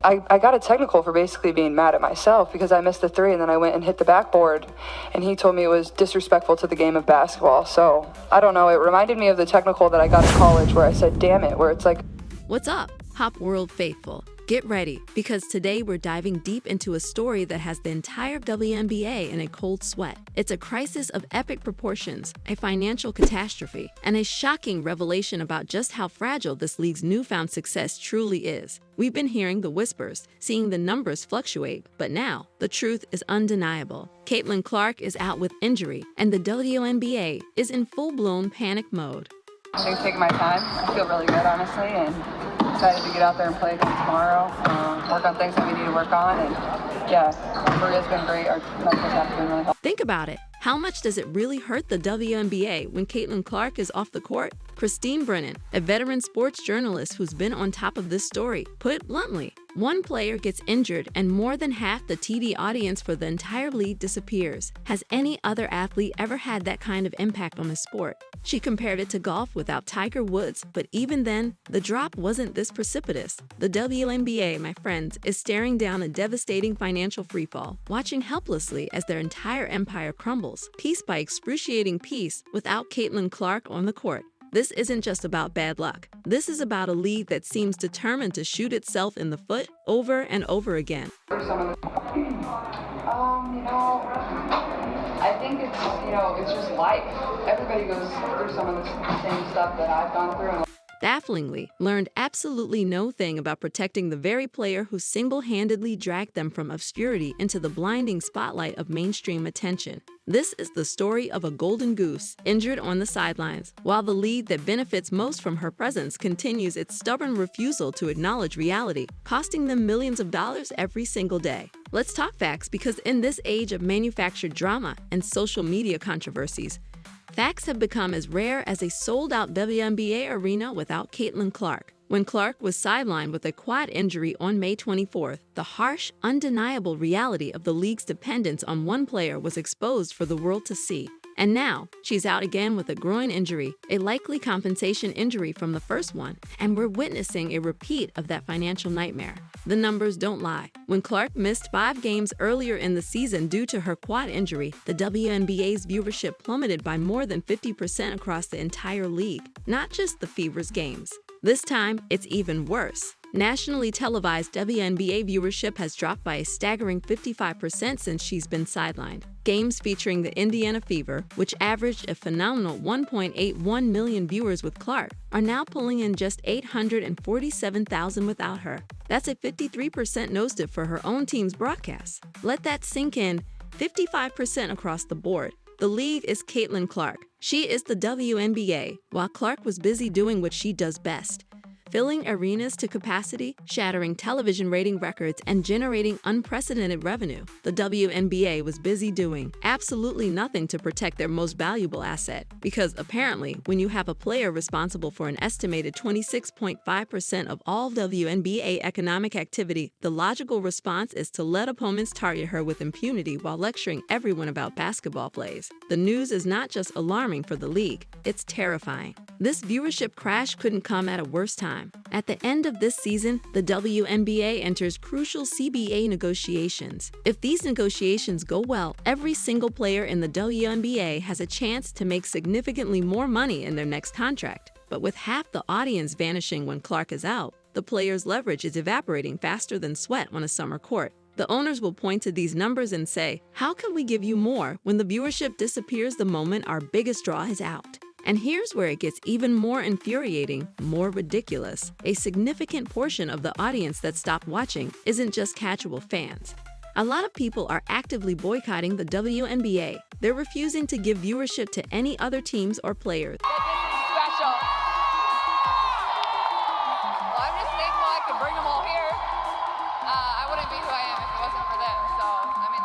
I got a technical for basically being mad at myself because I missed the three and then I went and hit the backboard, and he told me it was disrespectful to the game of basketball. So I don't know, it reminded me of the technical that I got in college where I said, damn it, where it's like, what's up, Hop World faithful? Get ready, because today we're diving deep into a story that has the entire WNBA in a cold sweat. It's a crisis of epic proportions, a financial catastrophe, and a shocking revelation about just how fragile this league's newfound success truly is. We've been hearing the whispers, seeing the numbers fluctuate, but now the truth is undeniable. Caitlin Clark is out with injury, and the WNBA is in full-blown panic mode. I'm taking my time. I feel really good, honestly, and excited to get out there and play again tomorrow, work on things that we need to work on, and yeah, Maria's been great. Our medical staff has been really helpful. Think about it. How much does it really hurt the WNBA when Caitlin Clark is off the court? Christine Brennan, a veteran sports journalist who's been on top of this story, put it bluntly. One player gets injured and more than half the TV audience for the entire league disappears. Has any other athlete ever had that kind of impact on a sport? She compared it to golf without Tiger Woods, but even then, the drop wasn't this precipitous. The WNBA, my friends, is staring down a devastating financial freefall, watching helplessly as their entire empire crumbles, piece by excruciating piece, without Caitlin Clark on the court. This isn't just about bad luck. This is about a league that seems determined to shoot itself in the foot over and over again. I think it's just life. Everybody goes through some of the same stuff that I've gone through. Bafflingly, learned absolutely no thing about protecting the very player who single-handedly dragged them from obscurity into the blinding spotlight of mainstream attention. This is the story of a golden goose, injured on the sidelines, while the league that benefits most from her presence continues its stubborn refusal to acknowledge reality, costing them millions of dollars every single day. Let's talk facts, because in this age of manufactured drama and social media controversies, facts have become as rare as a sold-out WNBA arena without Caitlin Clark. When Clark was sidelined with a quad injury on May 24th, the harsh, undeniable reality of the league's dependence on one player was exposed for the world to see. And now, she's out again with a groin injury, a likely compensation injury from the first one, and we're witnessing a repeat of that financial nightmare. The numbers don't lie. When Clark missed 5 games earlier in the season due to her quad injury, the WNBA's viewership plummeted by more than 50% across the entire league, not just the Fever's games. This time, it's even worse. Nationally televised WNBA viewership has dropped by a staggering 55% since she's been sidelined. Games featuring the Indiana Fever, which averaged a phenomenal 1.81 million viewers with Clark, are now pulling in just 847,000 without her. That's a 53% nosedive for her own team's broadcasts. Let that sink in, 55% across the board. The league is Caitlin Clark. She is the WNBA, while Clark was busy doing what she does best: filling arenas to capacity, shattering television rating records, and generating unprecedented revenue. The WNBA was busy doing absolutely nothing to protect their most valuable asset, because apparently, when you have a player responsible for an estimated 26.5% of all WNBA economic activity, the logical response is to let opponents target her with impunity while lecturing everyone about basketball plays. The news is not just alarming for the league, it's terrifying. This viewership crash couldn't come at a worse time. At the end of this season, the WNBA enters crucial CBA negotiations. If these negotiations go well, every single player in the WNBA has a chance to make significantly more money in their next contract. But with half the audience vanishing when Clark is out, the players' leverage is evaporating faster than sweat on a summer court. The owners will point to these numbers and say, "How can we give you more when the viewership disappears the moment our biggest draw is out?" And here's where it gets even more infuriating, more ridiculous. A significant portion of the audience that stopped watching isn't just casual fans. A lot of people are actively boycotting the WNBA. They're refusing to give viewership to any other teams or players. This is special. Well, I'm just thankful I could bring them all here. I wouldn't be who I am if it wasn't for them. So, I mean,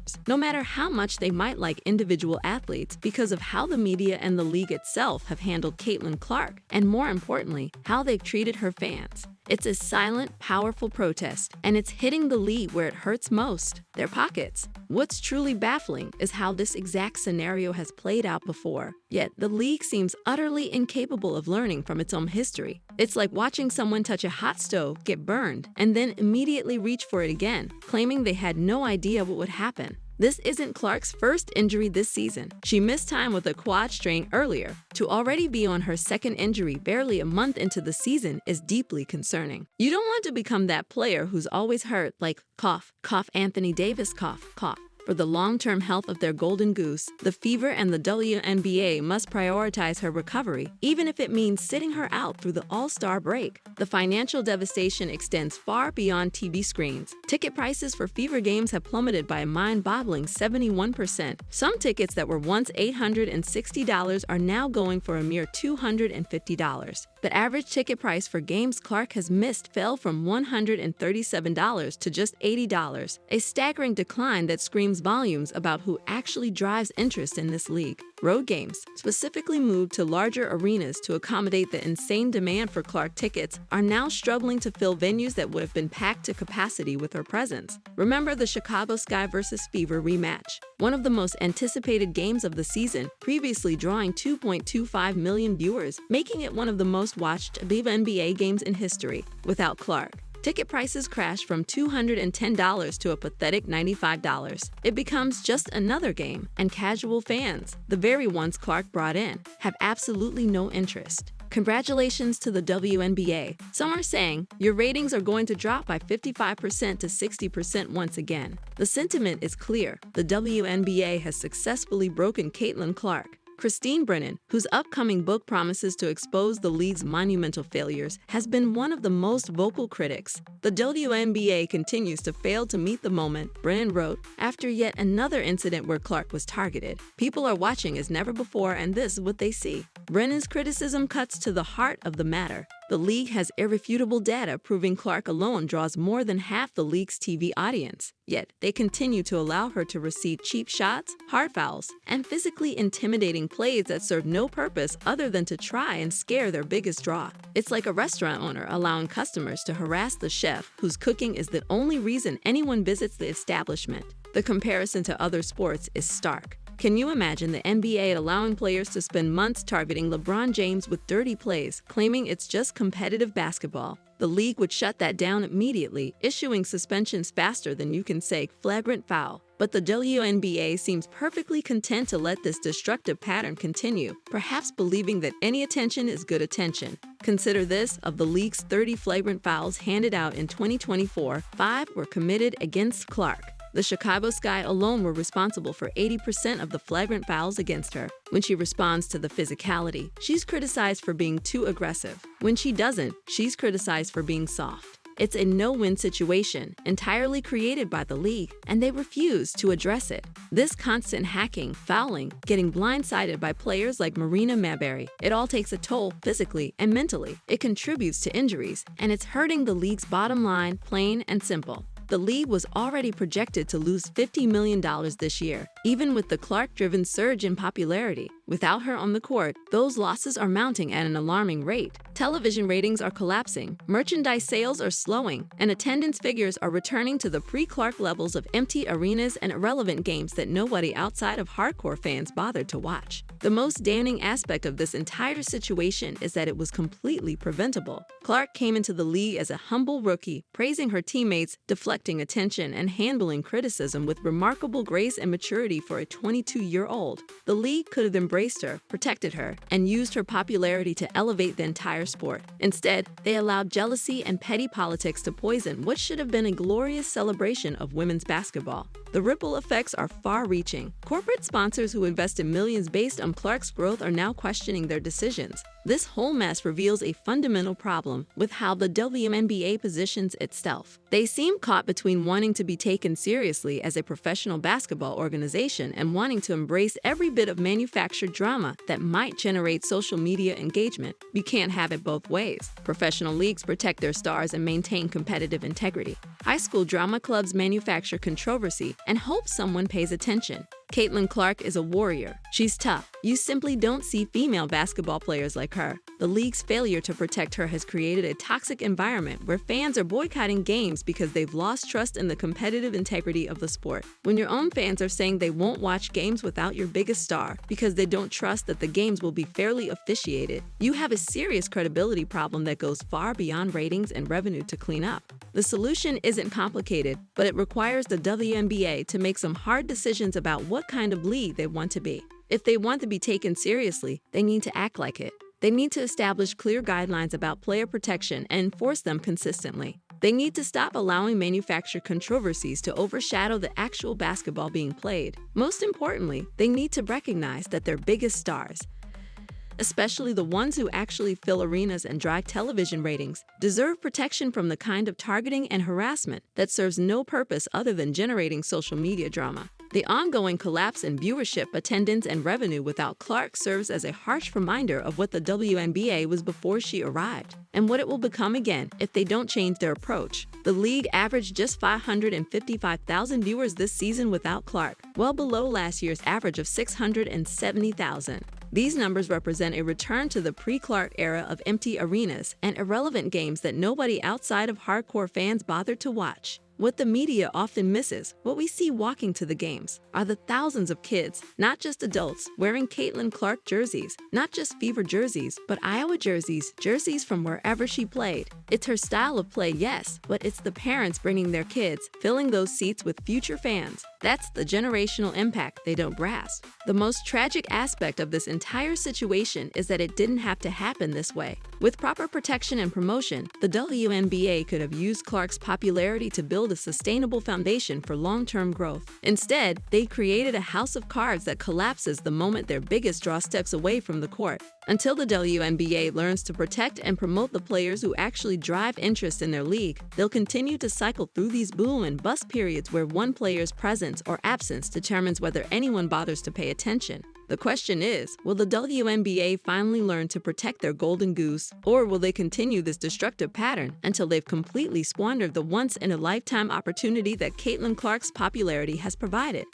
this is... No matter how much they might like individual athletes, because of how the media and the league itself have handled Caitlin Clark, and more importantly, how they've treated her fans. It's a silent, powerful protest, and it's hitting the league where it hurts most, their pockets. What's truly baffling is how this exact scenario has played out before, yet the league seems utterly incapable of learning from its own history. It's like watching someone touch a hot stove, get burned, and then immediately reach for it again, claiming they had no idea what would happen. This isn't Clark's first injury this season. She missed time with a quad strain earlier. To already be on her second injury barely a month into the season is deeply concerning. You don't want to become that player who's always hurt, like cough, cough Anthony Davis, cough, cough. For the long-term health of their golden goose, the Fever and the WNBA must prioritize her recovery, even if it means sitting her out through the All-Star break. The financial devastation extends far beyond TV screens. Ticket prices for Fever games have plummeted by a mind-boggling 71%. Some tickets that were once $860 are now going for a mere $250. The average ticket price for games Clark has missed fell from $137 to just $80, a staggering decline that screams volumes about who actually drives interest in this league. Road games, specifically moved to larger arenas to accommodate the insane demand for Clark tickets, are now struggling to fill venues that would have been packed to capacity with her presence. Remember the Chicago Sky vs. Fever rematch, one of the most anticipated games of the season, previously drawing 2.25 million viewers, making it one of the most watched WNBA games in history. Without Clark, ticket prices crashed from $210 to a pathetic $95. It becomes just another game, and casual fans, the very ones Clark brought in, have absolutely no interest. Congratulations to the WNBA. Some are saying your ratings are going to drop by 55% to 60% once again. The sentiment is clear. The WNBA has successfully broken Caitlin Clark. Christine Brennan, whose upcoming book promises to expose the league's monumental failures, has been one of the most vocal critics. The WNBA continues to fail to meet the moment, Brennan wrote, after yet another incident where Clark was targeted. People are watching as never before, and this is what they see. Brennan's criticism cuts to the heart of the matter. The league has irrefutable data proving Clark alone draws more than half the league's TV audience. Yet, they continue to allow her to receive cheap shots, hard fouls, and physically intimidating plays that serve no purpose other than to try and scare their biggest draw. It's like a restaurant owner allowing customers to harass the chef whose cooking is the only reason anyone visits the establishment. The comparison to other sports is stark. Can you imagine the NBA allowing players to spend months targeting LeBron James with dirty plays, claiming it's just competitive basketball? The league would shut that down immediately, issuing suspensions faster than you can say flagrant foul. But the WNBA seems perfectly content to let this destructive pattern continue, perhaps believing that any attention is good attention. Consider this: of the league's 30 flagrant fouls handed out in 2024, 5 were committed against Clark. The Chicago Sky alone were responsible for 80% of the flagrant fouls against her. When she responds to the physicality, she's criticized for being too aggressive. When she doesn't, she's criticized for being soft. It's a no-win situation, entirely created by the league, and they refuse to address it. This constant hacking, fouling, getting blindsided by players like Marina Maberry, it all takes a toll physically and mentally. It contributes to injuries, and it's hurting the league's bottom line, plain and simple. The league was already projected to lose $50 million this year, even with the Clark-driven surge in popularity. Without her on the court, those losses are mounting at an alarming rate. Television ratings are collapsing, merchandise sales are slowing, and attendance figures are returning to the pre-Clark levels of empty arenas and irrelevant games that nobody outside of hardcore fans bothered to watch. The most damning aspect of this entire situation is that it was completely preventable. Clark came into the league as a humble rookie, praising her teammates, deflecting attention, and handling criticism with remarkable grace and maturity for a 22-year-old. The league could have embraced her, protected her, and used her popularity to elevate the entire sport. Instead, they allowed jealousy and petty politics to poison what should have been a glorious celebration of women's basketball. The ripple effects are far-reaching. Corporate sponsors who invested millions based on Clark's growth are now questioning their decisions. This whole mess reveals a fundamental problem with how the WNBA positions itself. They seem caught between wanting to be taken seriously as a professional basketball organization and wanting to embrace every bit of manufactured drama that might generate social media engagement. You can't have it both ways. Professional leagues protect their stars and maintain competitive integrity. High school drama clubs manufacture controversy and hope someone pays attention. Caitlin Clark is a warrior. She's tough. You simply don't see female basketball players like her. The league's failure to protect her has created a toxic environment where fans are boycotting games because they've lost trust in the competitive integrity of the sport. When your own fans are saying they won't watch games without your biggest star because they don't trust that the games will be fairly officiated, you have a serious credibility problem that goes far beyond ratings and revenue to clean up. The solution isn't complicated, but it requires the WNBA to make some hard decisions about what kind of league they want to be. If they want to be taken seriously, they need to act like it. They need to establish clear guidelines about player protection and enforce them consistently. They need to stop allowing manufactured controversies to overshadow the actual basketball being played. Most importantly, they need to recognize that their biggest stars, especially the ones who actually fill arenas and drive television ratings, deserve protection from the kind of targeting and harassment that serves no purpose other than generating social media drama. The ongoing collapse in viewership, attendance, and revenue without Clark serves as a harsh reminder of what the WNBA was before she arrived, and what it will become again if they don't change their approach. The league averaged just 555,000 viewers this season without Clark, well below last year's average of 670,000. These numbers represent a return to the pre-Clark era of empty arenas and irrelevant games that nobody outside of hardcore fans bothered to watch. What the media often misses, what we see walking to the games, are the thousands of kids, not just adults, wearing Caitlin Clark jerseys, not just Fever jerseys, but Iowa jerseys, jerseys from wherever she played. It's her style of play, yes, but it's the parents bringing their kids, filling those seats with future fans. That's the generational impact they don't grasp. The most tragic aspect of this entire situation is that it didn't have to happen this way. With proper protection and promotion, the WNBA could have used Clark's popularity to build a sustainable foundation for long-term growth. Instead, they created a house of cards that collapses the moment their biggest draw steps away from the court. Until the WNBA learns to protect and promote the players who actually drive interest in their league, they'll continue to cycle through these boom and bust periods where one player's presence or absence determines whether anyone bothers to pay attention. The question is, will the WNBA finally learn to protect their golden goose, or will they continue this destructive pattern until they've completely squandered the once-in-a-lifetime opportunity that Caitlin Clark's popularity has provided?